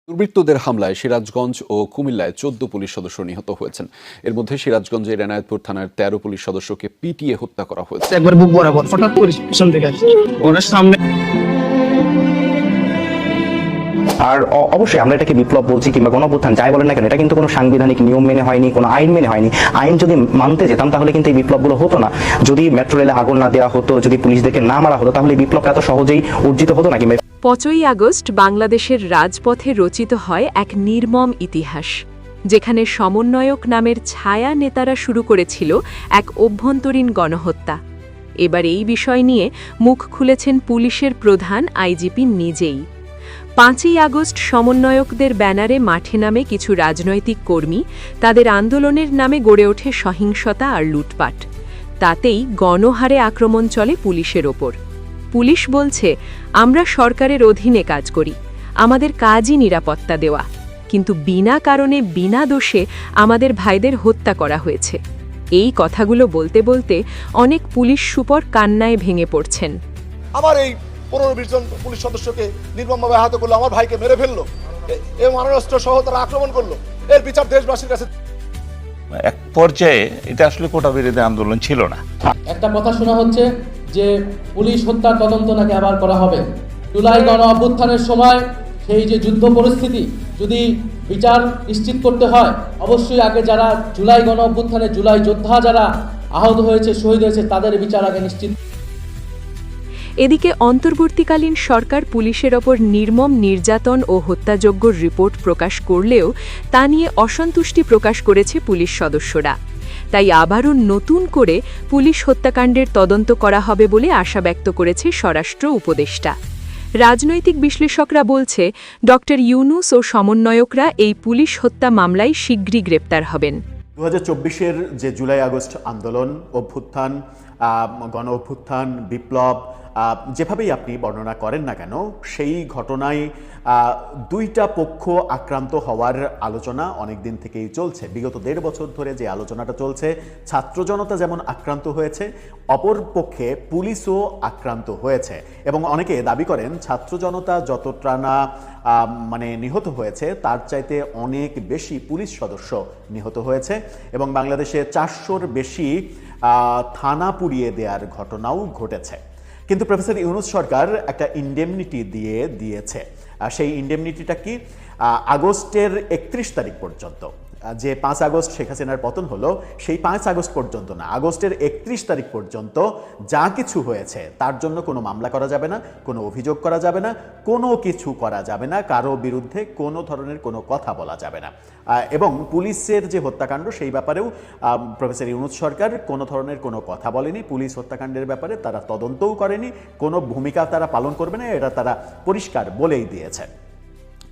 দুর্বৃত্তদের হামলায় সিরাজগঞ্জ ও কুমিল্লায় ১৪ পুলিশ সদস্য নিহত হয়েছেন। এর মধ্যে সিরাজগঞ্জের এনায়েতপুর থানার ১৩ পুলিশ সদস্যকে পিটিয়ে হত্যা করা হয়েছে। একবার বুক বরাবর হঠাৎ করে পিছন থেকে আসছে ওনার সামনে। আর অবশ্যই আমরা এটাকে বিপ্লব বলছি কিংবা গণঅভ্যুত্থান যাই বলেন না কেন, এটা কিন্তু কোনো সাংবিধানিক নিয়ম মেনে হয়নি, কোনো আইন মেনে হয়নি। আইন যদি মানতে যেতাম তাহলে কিন্তু এই বিপ্লবগুলো হতো না। যদি মেট্রো রেলে আগুন না দেওয়া হতো, যদি পুলিশদেরকে না মারা হতো, তাহলে এই বিপ্লবটা এত সহজেই অর্জিত হতো না। কিংবা ৫ই আগস্ট বাংলাদেশের রাজপথে রচিত হয় এক নির্মম ইতিহাস, যেখানে সমন্বয়ক নামের ছায়া নেতারা শুরু করেছিল এক অভ্যন্তরীণ গণহত্যা। এবার এই বিষয় নিয়ে মুখ খুলেছেন পুলিশের প্রধান আইজিপি নিজেই। ৫ই আগস্ট সমন্বয়কদের ব্যানারে মাঠে নামে কিছু রাজনৈতিক কর্মী, তাদের আন্দোলনের নামে গড়ে ওঠে সহিংসতা আর লুটপাট। তাতেই গণহারে আক্রমণ চলে পুলিশের ওপর। পুলিশ বলছে, আমরা সরকারের অধীনে কাজ করি, আমাদের কাজই নিরাপত্তা দেওয়া, কিন্তু বিনা কারণে বিনা দোষে আমাদের ভাইদের হত্যা করা হয়েছে। এই কথাগুলো বলতে বলতে অনেক পুলিশ সুপার কান্নায় ভেঙে পড়ছেন। আমার এই ১৫-২০ জন পুলিশ সদস্যকে নির্মমভাবে আহত করলো, আমার ভাইকে মেরে ফেললো এবং মারণাস্ত্র সহ তারা আক্রমণ করলো। এর বিচার দেশবাসীর কাছে। এক পর্যায়ে এটা আসলে কোটা বিরোধী আন্দোলন ছিল না। একটা কথা শোনা হচ্ছে যে পুলিশ হত্যার তদন্ত নাকি আবার করা হবে। জুলাই গণ অভ্যুত্থানের সময় সেই যে যুদ্ধ পরিস্থিতি, যদি বিচার নিশ্চিত করতে হয়, অবশ্যই আগে যারা জুলাই গণ অভ্যুত্থানে জুলাই যোদ্ধা যারা আহত হয়েছে, শহীদ হয়েছে, তাদের বিচার আগে নিশ্চিত। এদিকে অন্তর্বর্তীকালীন সরকার পুলিশের ওপর নির্মম নির্যাতন ও হত্যাযজ্ঞ রিপোর্ট প্রকাশ করলেও তা নিয়ে অসন্তুষ্টি প্রকাশ করেছে পুলিশ সদস্যরা। তাই আবারও নতুন করে পুলিশ হত্যাকাণ্ডের তদন্ত করা হবে বলে আশা ব্যক্ত করেছে স্বরাষ্ট্র উপদেষ্টা। রাজনৈতিক বিশ্লেষকরা বলছে, ডক্টর ইউনূস ও সমন্বয়করা এই পুলিশ হত্যা মামলায় শীঘ্রই গ্রেপ্তার হবেন। ২০২৪-এর যে জুলাই আগস্ট আন্দোলন, অভ্যুত্থান, গণ অভ্যুত্থান, বিপ্লব, যেভাবেই আপনি বর্ণনা করেন না কেন, সেই ঘটনায় দুইটা পক্ষ আক্রান্ত হওয়ার আলোচনা অনেক দিন থেকেই চলছে। বিগত ১.৫ বছর ধরে যে আলোচনাটা চলছে, ছাত্র জনতা যেমন আক্রান্ত হয়েছে, অপর পক্ষে পুলিশও আক্রান্ত হয়েছে। এবং অনেকে দাবি করেন ছাত্র জনতা যতটা না নিহত হয়েছে, তার চাইতে অনেক বেশি পুলিশ সদস্য নিহত হয়েছে। এবং বাংলাদেশে ৪০০-র বেশি থানা পুড়িয়ে দেওয়ার ঘটনাও ঘটেছে। কিন্তু প্রফেসর ইউনূস সরকার একটা ইন্ডেমনিটি দিয়েছে। সেই ইন্ডেমনিটিটা কি? আগস্টের ৩১ তারিখ পর্যন্ত, যে ৫ আগস্ট শেখ হাসিনার পতন হলো, সেই ৫ আগস্ট পর্যন্ত না, আগস্টের ৩১ তারিখ পর্যন্ত যা কিছু হয়েছে তার জন্য কোনো মামলা করা যাবে না, কোনো অভিযোগ করা যাবে না, কোনো কিছু করা যাবে না, কারো বিরুদ্ধে কোনো ধরনের কোনো কথা বলা যাবে না। এবং পুলিশের যে হত্যাকাণ্ড, সেই ব্যাপারেও প্রফেসর ইউনূস সরকার কোনো ধরনের কোনো কথা বলেনি। পুলিশ হত্যাকাণ্ডের ব্যাপারে তারা তদন্তও করেনি, কোনো ভূমিকা তারা পালন করবে না, এটা তারা পরিষ্কার বলেই দিয়েছে।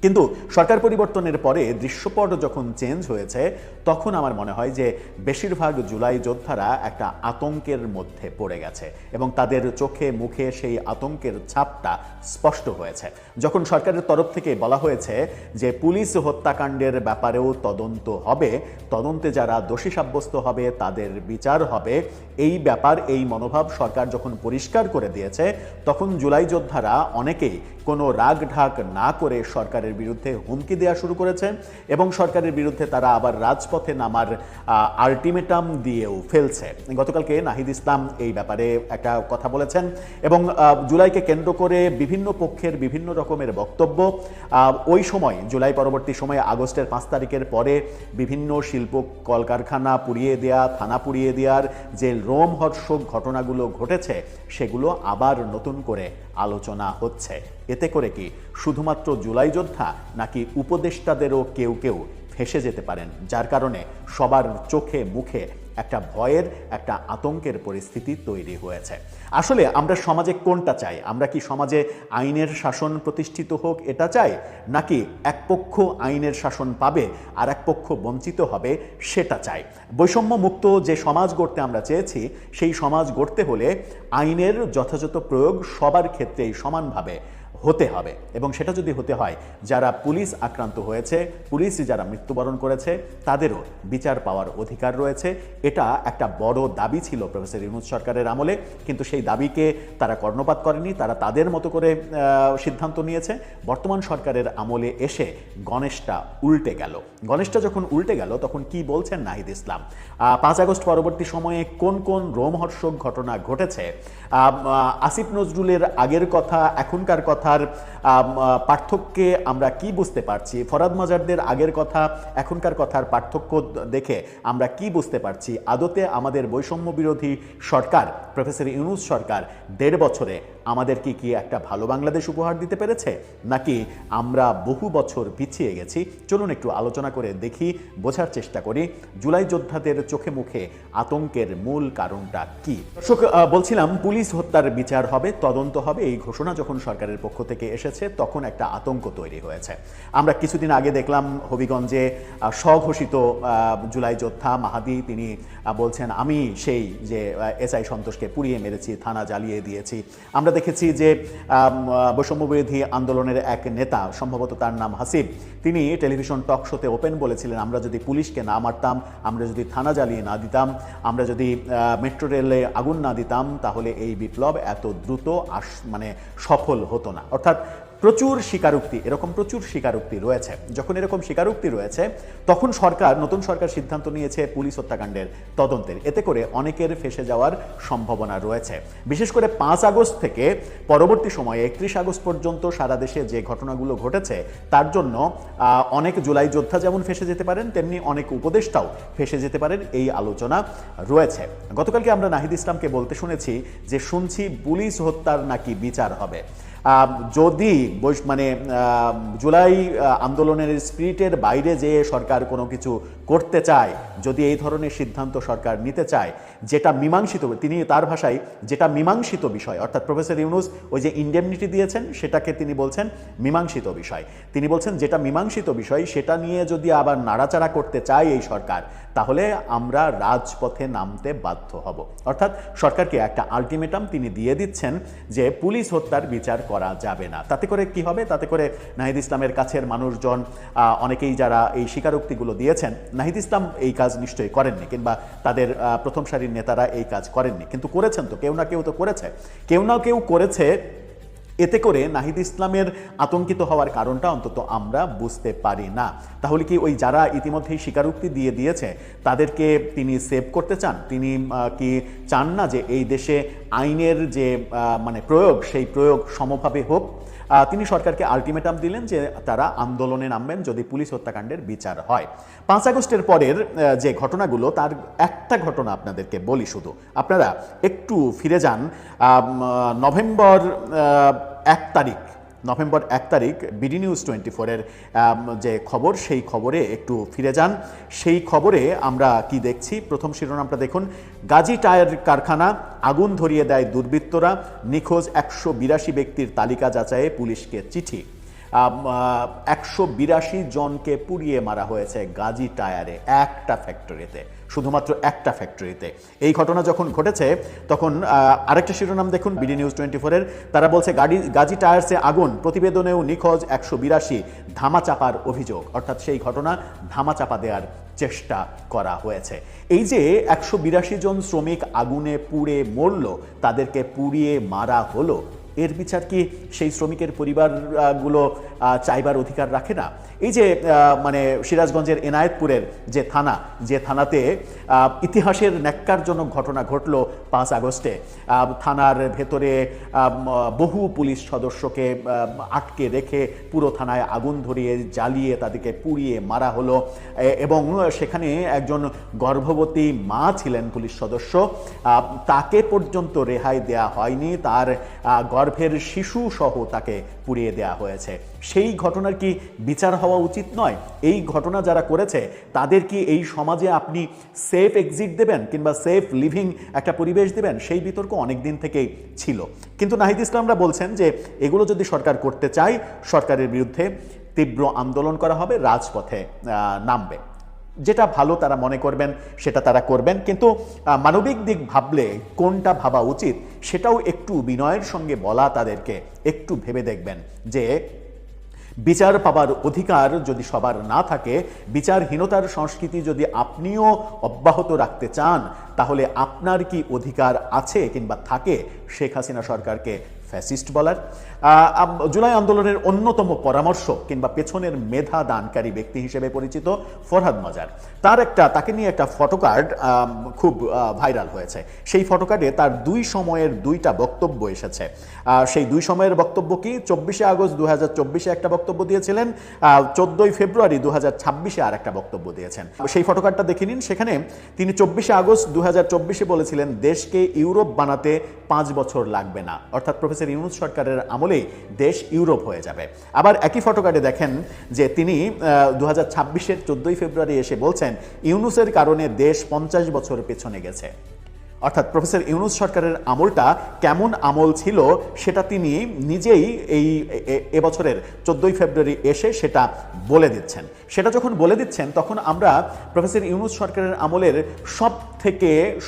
কিন্তু সরকার পরিবর্তনের পরে দৃশ্যপট যখন চেঞ্জ হয়েছে, তখন আমার মনে হয় যে বেশিরভাগ জুলাই যোদ্ধারা একটা আতঙ্কের মধ্যে পড়ে গেছে এবং তাদের চোখে মুখে সেই আতঙ্কের ছাপটা স্পষ্ট হয়েছে। যখন সরকারের তরফ থেকে বলা হয়েছে যে পুলিশ হত্যাকাণ্ডের ব্যাপারেও তদন্ত হবে, তদন্তে যারা দোষী সাব্যস্ত হবে তাদের বিচার হবে, এই ব্যাপার, এই মনোভাব সরকার যখন পরিষ্কার করে দিয়েছে, তখন জুলাই যোদ্ধারা অনেকেই কোনো রাগ ঢাক না করে সরকারের বিরুদ্ধে হুমকি দেওয়া শুরু করেছে এবং সরকারের বিরুদ্ধে তারা আবার রাজপথে নামার আলটিমেটাম দিয়েও ফেলছে। গতকালকে নাহিদ ইসলাম এই ব্যাপারে একটা কথা বলেছেন এবং জুলাইকে কেন্দ্র করে বিভিন্ন পক্ষের বিভিন্ন রকমের বক্তব্য। ওই সময় জুলাই পরবর্তী সময়ে আগস্টের ৫ তারিখের পরে বিভিন্ন শিল্প কলকারখানা পুড়িয়ে দেয়া, থানা পুড়িয়ে দেওয়ার যে রোমহর্ষক ঘটনাগুলো ঘটেছে, সেগুলো আবার নতুন করে আলোচনা হচ্ছে। এতে করে কি শুধুমাত্র জুলাই যোদ্ধা নাকি উপদেষ্টাদেরও কেউ কেউ ফেঁসে যেতে পারেন, যার কারণে সবার চোখে মুখে একটা ভয়ের, একটা আতঙ্কের পরিস্থিতি তৈরি হয়েছে। আসলে আমরা সমাজে কোনটা চাই? আমরা কি সমাজে আইনের শাসন প্রতিষ্ঠিত হোক এটা চাই, নাকি এক পক্ষ আইনের শাসন পাবে আর এক পক্ষ বঞ্চিত হবে সেটা চাই? বৈষম্য মুক্ত যে সমাজ গড়তে আমরা চেয়েছি, সেই সমাজ গড়তে হলে আইনের যথাযথ প্রয়োগ সবার ক্ষেত্রেই সমানভাবে হতে হবে, এবং সেটা যদি হতে হয় যারা পুলিশ আক্রান্ত হয়েছে, পুলিশ যারা মৃত্যুবরণ করেছে তাদেরও বিচার পাওয়ার অধিকার রয়েছে। এটা একটা বড় দাবি ছিল প্রফেসর ইউনূস সরকারের আমলে, কিন্তু সেই দাবিকে তারা কর্ণপাত করেনি, তারা তাদের মতো করে সিদ্ধান্ত নিয়েছে। বর্তমান সরকারের আমলে এসে গণেশটা উল্টে গেল। গণেশটা যখন উল্টে গেল তখন কি বলছেন নাহিদ ইসলাম? 5 আগস্ট পরবর্তী সময়ে কোন কোন রোমহর্ষক ঘটনা ঘটেছে, আসিফ নজরুলের আগের কথা এখনকার কথার পার্থক্যে আমরা কি বুঝতে পারছি, ফরহাদ মাজারদের আগের কথা এখনকার কথার পার্থক্য দেখে আমরা কি বুঝতে পারছি, আদতে আমাদের বৈষম্য বিরোধী সরকার প্রফেসর ইউনূস সরকার 1.5 বছরে আমাদেরকে কি একটা ভালো বাংলাদেশ উপহার দিতে পেরেছে, নাকি আমরা বহু বছর পিছিয়ে গেছি? চলুন একটু আলোচনা করে দেখি, বোঝার চেষ্টা করি জুলাই যোদ্ধাদের চোখে মুখে আতঙ্কের মূল কারণটা কি। দর্শক, বলছিলাম পুলিশ হত্যার বিচার হবে, তদন্ত হবে, এই ঘোষণা যখন সরকারের পক্ষ থেকে এসেছে তখন একটা আতঙ্ক তৈরি হয়েছে। আমরা কিছুদিন আগে দেখলাম হবিগঞ্জে স্বঘোষিত জুলাই যোদ্ধা মাহাদি, তিনি বলছেন আমি সেই যে এসআই সন্তোষকে পুড়িয়ে মেরেছি, থানা জ্বালিয়ে দিয়েছি। আমরা দেখেছি যে বৈষম্যবিরোধী আন্দোলনের এক নেতা, সম্ভবত তার নাম হাসিব, তিনি টেলিভিশন টক শোতে ওপেন বলেছিলেন আমরা যদি পুলিশকে না মারতাম, আমরা যদি থানা জ্বালিয়ে না দিতাম, আমরা যদি মেট্রো রেলে আগুন না দিতাম, তাহলে এই বিপ্লব এত দ্রুত মানে সফল হতো না। অর্থাৎ প্রচুর স্বীকারোক্তি, এরকম প্রচুর স্বীকারোক্তি রয়েছে। যখন এরকম স্বীকারোক্তি রয়েছে তখন নতুন সরকার সিদ্ধান্ত নিয়েছে পুলিশ হত্যাকাণ্ডের তদন্তের। এতে করে অনেকের ফেঁসে যাওয়ার সম্ভাবনা রয়েছে। বিশেষ করে 5 আগস্ট থেকে পরবর্তী সময়ে 31 আগস্ট পর্যন্ত সারা দেশে যে ঘটনাগুলো ঘটেছে তার জন্য অনেক জুলাই যোদ্ধা যেমন ফেঁসে যেতে পারেন, তেমনি অনেক উপদেষ্টাও ফেঁসে যেতে পারেন, এই আলোচনা রয়েছে। গতকালকে আমরা নাহিদ ইসলামকে বলতে শুনেছি যে শুনছি পুলিশ হত্যার নাকি বিচার হবে। যদি মানে জুলাই আন্দোলনের স্পিরিটের বাইরে যে সরকার কোনো কিছু করতে চায়, যদি এই ধরনের সিদ্ধান্ত সরকার নিতে চায় যেটা মীমাংসিত, তিনি তার ভাষায় যেটা মীমাংসিত বিষয়, অর্থাৎ প্রফেসর ইউনূস ওই যে ইন্ডেমনিটি দিয়েছেন সেটাকে তিনি বলছেন মীমাংসিত বিষয়। তিনি বলছেন যেটা মীমাংসিত বিষয় সেটা নিয়ে যদি আবার নাড়াচাড়া করতে চায় এই সরকার, তাহলে আমরা রাজপথে নামতে বাধ্য হব। অর্থাৎ সরকারকে একটা আলটিমেটাম তিনি দিয়ে দিচ্ছেন যে পুলিশ হত্যার বিচার করা যাবে না। তাতে করে কি হবে? তাতে করে নাহিদ ইসলামের কাছের মানুষজন অনেকেই যারা এই স্বীকারোক্তিগুলো দিয়েছেন, নাহিদ ইসলাম এই কাজ নিশ্চয়ই করেননি, কিংবা তাদের প্রথম সারির নেতারা এই কাজ করেননি, কিন্তু করেছেন তো, কেউ না কেউ তো করেছে, কেউ না কেউ করেছে। এতে করে নাহিদ ইসলামের আতঙ্কিত হওয়ার কারণটা অন্তত আমরা বুঝতে পারি না। তাহলে কি ওই যারা ইতিমধ্যেই স্বীকারোক্তি দিয়ে দিয়েছে তাদেরকে তিনি সেভ করতে চান? তিনি কি চান না যে এই দেশে আইনের যে মানে প্রয়োগ, সেই প্রয়োগ সমভাবে হোক? তিনি সরকারকে আলটিমেটাম দিলেন যে তারা আন্দোলনে নামবেন যদি পুলিশ হত্যাকাণ্ডের বিচার হয়। 5 আগস্টের পরের যে ঘটনাগুলো, তার একটা ঘটনা আপনাদেরকে বলি শুধু। আপনারা একটু ফিরে যান নভেম্বর 1 তারিখ বিডি নিউজ 24-এর যে খবর, সেই খবরে একটু ফিরে যান। সেই খবরে আমরা কি দেখছি? প্রথম শিরোনামটা দেখুন, গাজী টায়ার কারখানা আগুন ধরিয়ে দেয় দুর্বৃত্তরা, নিখোঁজ 182 ব্যক্তির তালিকা যাচাইয়ে পুলিশকে চিঠি। 182 জনকে পুড়িয়ে মারা হয়েছে গাজী টায়ারে, একটা ফ্যাক্টরিতে, শুধুমাত্র একটা ফ্যাক্টরিতে। এই ঘটনা যখন ঘটেছে তখন আরেকটা শিরোনাম দেখুন বিডি নিউজ 24-এর, তারা বলছে গাজী টায়ার্সে আগুন, প্রতিবেদনেও নিখোঁজ 182, ধামাচাপার অভিযোগ। অর্থাৎ সেই ঘটনা ধামাচাপা দেওয়ার চেষ্টা করা হয়েছে। এই যে 182 জন শ্রমিক আগুনে পুড়ে মরল, তাদেরকে পুড়িয়ে মারা হলো, এর বিচার কি সেই শ্রমিকের পরিবারগুলো চাইবার অধিকার রাখে না? এই যে মানে সিরাজগঞ্জের এনায়েতপুরের যে থানা, যে থানাতে ইতিহাসের ন্যাক্কারজনক ঘটনা ঘটলো 5 আগস্টে, থানার ভেতরে বহু পুলিশ সদস্যকে আটকে রেখে পুরো থানায় আগুন ধরিয়ে জ্বালিয়ে তাদেরকে পুড়িয়ে মারা হলো, এবং সেখানে একজন গর্ভবতী মা ছিলেন পুলিশ সদস্য, তাকে পর্যন্ত রেহাই দেয়া হয়নি, তার গর্ভের শিশু সহ তাকে পুড়িয়ে দেয়া হয়েছে। সেই ঘটনার কি বিচার হওয়া উচিত নয়? এই ঘটনা যারা করেছে তাদের কি এই সমাজে আপনি সেফ এক্সিট দেবেন কিংবা সেফ লিভিং একটা পরিবেশ দেবেন? সেই বিতর্ক অনেক দিন থেকেই ছিল। কিন্তু নাহিদ ইসলামরা বলছেন যে এগুলো যদি সরকার করতে চায়, সরকারের বিরুদ্ধে তীব্র আন্দোলন করা হবে, রাজপথে নামবে। যেটা ভালো তারা মনে করবেন সেটা তারা করবেন, কিন্তু মানবিক দিক ভাবলে কোনটা ভাবা উচিত সেটাও একটু বিনয়ের সঙ্গে বলা তাদেরকে, একটু ভেবে দেখবেন যে বিচার পাবার অধিকার যদি সবার না থাকে, বিচারহীনতার সংস্কৃতি যদি আপনিও অব্যাহত রাখতে চান, তাহলে আপনার কি অধিকার আছে কিংবা থাকে শেখ হাসিনা সরকারকে ফ্যাসিস্ট বলার? জুলাই আন্দোলনের অন্যতম পরামর্শ কিংবা পেছনের মেধা দানকারী ব্যক্তি হিসেবে পরিচিত ফরহাদ মজার, তাকে নিয়ে একটা ফটোকার্ড খুব ভাইরাল হয়েছে। সেই ফটোকার্ডে তার 2 সময়ের 2টা বক্তব্য এসেছে। সেই 2 সময়ের বক্তব্য কি? 24শে আগস্ট 2024 একটা বক্তব্য দিয়েছিলেন, 14ই ফেব্রুয়ারি 2026 আর একটা বক্তব্য দিয়েছেন। সেই ফটোকার্ডটা দেখে নিন। সেখানে তিনি 24শে আগস্ট 2024 বলেছিলেন দেশকে ইউরোপ বানাতে 5 বছর লাগবে না, অর্থাৎ প্রফেসর ইউনূস সরকারের আমলেই দেশ ইউরোপ হয়ে যাবে। আবার একই ফটোকার্ডে দেখেন যে তিনি 2026-এর 14ই ফেব্রুয়ারি এসে বলছেন ইউনূসের কারণে দেশ 50 বছর পেছনে গেছে। অর্থাৎ প্রফেসর ইউনূস সরকারের আমলটা কেমন আমল ছিল সেটা তিনি নিজেই এই এবছরের 14ই ফেব্রুয়ারি এসে সেটা বলে দিচ্ছেন। সেটা যখন বলে দিচ্ছেন তখন আমরা প্রফেসর ইউনূস সরকারের আমলের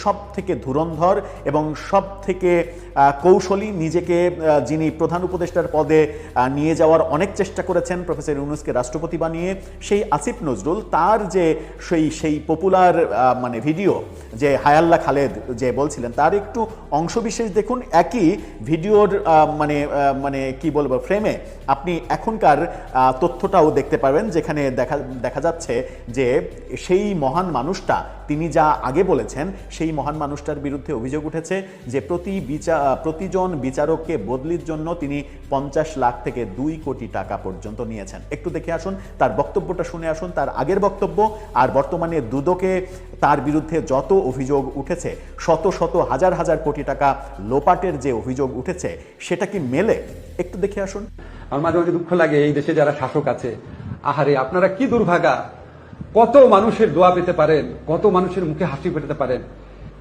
সব থেকে ধুরন্ধর এবং সব থেকে কৌশলী, নিজেকে যিনি প্রধান উপদেষ্টার পদে নিয়ে যাওয়ার অনেক চেষ্টা করেছেন প্রফেসর ইউনূসকে রাষ্ট্রপতি বানিয়ে, সেই আসিফ নজরুল, তার যে সেই পপুলার মানে ভিডিও যে হায়াল্লা খালেদ যে বলছিলেন, তার একটু অংশবিশেষ দেখুন। একই ভিডিওর মানে কি বলবো ফ্রেমে আপনি এখনকার তথ্যটাও দেখতে পাবেন, যেখানে দেখা যাচ্ছে যে সেই মহান মানুষটা তিনি যা আগে বলেছেন সেই মহান মানুষটার বিরুদ্ধে অভিযোগ উঠেছে যে প্রতিজন বিচারককে বদলির জন্য তিনি 50 লাখ থেকে 2 কোটি টাকা পর্যন্ত নিয়েছেন। একটু দেখে আসুন, তার বক্তব্যটা শুনে আসুন, তার আগের বক্তব্য আর বর্তমানে দুদকে তার বিরুদ্ধে যত অভিযোগ উঠেছে, শত শত হাজার হাজার কোটি টাকা লোপাটের যে অভিযোগ উঠেছে, সেটা কি মেলে? একটু দেখে আসুন। আমার মাঝে মাঝে দুঃখ লাগে এই দেশে যারা শাসক আছে, আহারে আপনারা কি দুর্ভাগা, কত মানুষের দোয়া পেতে পারেন, কত মানুষের মুখে হাসি ফোটাতে পারেন।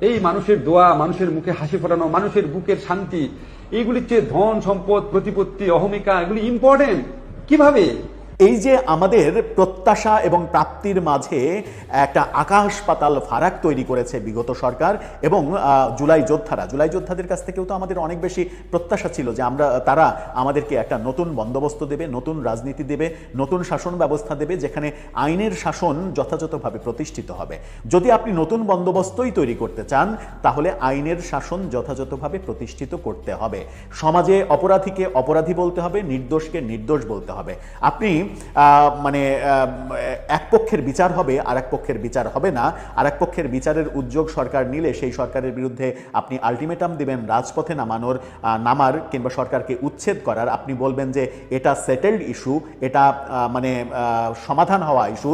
এই মানুষের দোয়া, মানুষের মুখে হাসি ফোটানো, মানুষের বুকের শান্তি, এইগুলির চেয়ে ধন সম্পদ, প্রতিপত্তি, অহমিকা, এগুলি ইম্পর্টেন্ট কিভাবে? এই যে আমাদের প্রত্যাশা এবং প্রাপ্তির মাঝে একটা আকাশ পাতাল ফারাক তৈরি করেছে বিগত সরকার এবং জুলাই যোদ্ধাদের কাছ থেকেও তো আমাদের অনেক বেশি প্রত্যাশা ছিল যে তারা আমাদেরকে একটা নতুন বন্দোবস্ত দেবে, নতুন রাজনীতি দেবে, নতুন শাসন ব্যবস্থা দেবে, যেখানে আইনের শাসন যথাযথভাবে প্রতিষ্ঠিত হবে। যদি আপনি নতুন বন্দোবস্তই তৈরি করতে চান, তাহলে আইনের শাসন যথাযথভাবে প্রতিষ্ঠিত করতে হবে। সমাজে অপরাধীকে অপরাধী বলতে হবে, নির্দোষকে নির্দোষ বলতে হবে। আপনি এক পক্ষের বিচার হবে আর এক পক্ষের বিচার হবে না, আর এক পক্ষের বিচারের উদ্যোগ সরকার নিলে সেই সরকারের বিরুদ্ধে আপনি আলটিমেটাম দিবেন রাজপথে নামার কিংবা সরকারকে উচ্ছেদ করার। আপনি বলবেন যে এটা সেটেলড ইস্যু, এটা সমাধান হওয়া ইস্যু,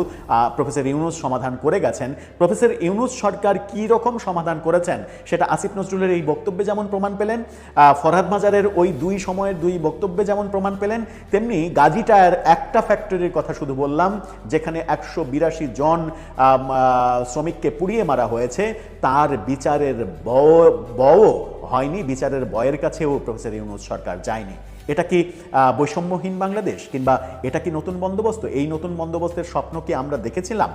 প্রফেসর ইউনূস সমাধান করে গেছেন। প্রফেসর ইউনূস সরকার কি রকম সমাধান করেছেন সেটা আসিফ নজরুলের এই বক্তব্যে যেমন প্রমাণ পেলেন, ফরহাদ মাজারের ওই 2 সময়ের 2 বক্তব্যে যেমন প্রমাণ পেলেন, তেমনি গাজী টায়ার একটা ফ্যাক্টরির কথা শুধু বললাম যেখানে 182 জন শ্রমিককে পুড়িয়ে মারা হয়েছে, তার বিচারের বও হয়নি, বিচারের বয়ের কাছেও প্রফেসর ইউনূস সরকার যায়নি। এটা কি বৈষম্যহীন বাংলাদেশ কিংবা এটা কি নতুন বন্দোবস্ত? এই নতুন বন্দোবস্তের স্বপ্ন কি আমরা দেখেছিলাম?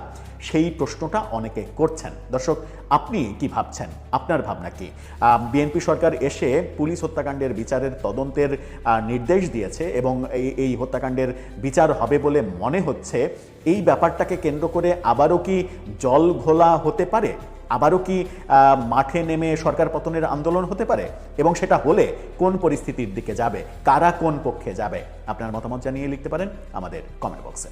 সেই প্রশ্নটা অনেকে করছেন। দর্শক, আপনি কি ভাবছেন? আপনার ভাবনা কি? বিএনপি সরকার এসে পুলিশ হত্যাকাণ্ডের বিচারের তদন্তের নির্দেশ দিয়েছে এবং এই হত্যাকাণ্ডের বিচার হবে বলে মনে হচ্ছে। এই ব্যাপারটাকে কেন্দ্র করে আবারও কি জল ঘোলা হতে পারে? আবারও কি মাঠে নেমে সরকার পতনের আন্দোলন হতে পারে? এবং সেটা হলে কোন পরিস্থিতির দিকে যাবে, কারা কোন পক্ষে যাবে? আপনার মতামত জানিয়ে লিখতে পারেন আমাদের কমেন্ট বক্সে।